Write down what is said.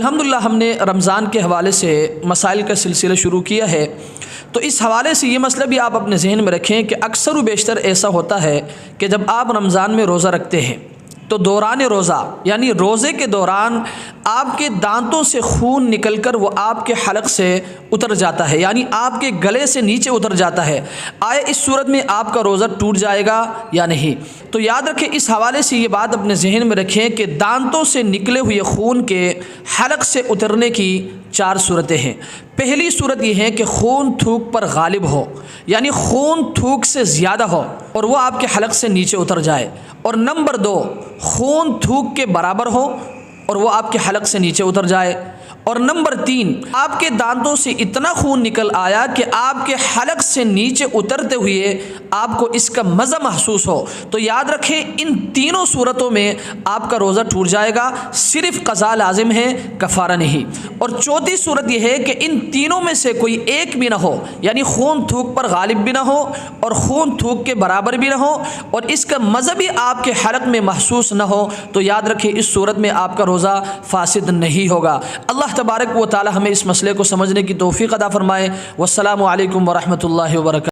الحمدللہ ہم نے رمضان کے حوالے سے مسائل کا سلسلہ شروع کیا ہے، تو اس حوالے سے یہ مسئلہ بھی آپ اپنے ذہن میں رکھیں کہ اکثر و بیشتر ایسا ہوتا ہے کہ جب آپ رمضان میں روزہ رکھتے ہیں تو دوران روزہ یعنی روزے کے دوران آپ کے دانتوں سے خون نکل کر وہ آپ کے حلق سے اتر جاتا ہے، یعنی آپ کے گلے سے نیچے اتر جاتا ہے۔ آئے اس صورت میں آپ کا روزہ ٹوٹ جائے گا یا نہیں؟ تو یاد رکھیں، اس حوالے سے یہ بات اپنے ذہن میں رکھیں کہ دانتوں سے نکلے ہوئے خون کے حلق سے اترنے کی 4 صورتیں ہیں۔ پہلی صورت یہ ہے کہ خون تھوک پر غالب ہو، یعنی خون تھوک سے زیادہ ہو اور وہ آپ کے حلق سے نیچے اتر جائے، اور نمبر 2 خون تھوک کے برابر ہو اور وہ آپ کے حلق سے نیچے اتر جائے، اور نمبر 3 آپ کے دانتوں سے اتنا خون نکل آیا کہ آپ کے حلق سے نیچے اترتے ہوئے آپ کو اس کا مزہ محسوس ہو۔ تو یاد رکھیں، ان تینوں صورتوں میں آپ کا روزہ ٹوٹ جائے گا، صرف قضا لازم ہے، کفارہ نہیں۔ اور چوتھی صورت یہ ہے کہ ان تینوں میں سے کوئی ایک بھی نہ ہو، یعنی خون تھوک پر غالب بھی نہ ہو اور خون تھوک کے برابر بھی نہ ہو اور اس کا مزہ بھی آپ کے حلق میں محسوس نہ ہو، تو یاد رکھیں اس صورت میں آپ کا روزہ فاسد نہیں ہوگا۔ اللہ تبارک و تعالی ہمیں اس مسئلے کو سمجھنے کی توفیق عطا فرمائے۔ والسلام علیکم ورحمۃ اللہ وبرکاتہ۔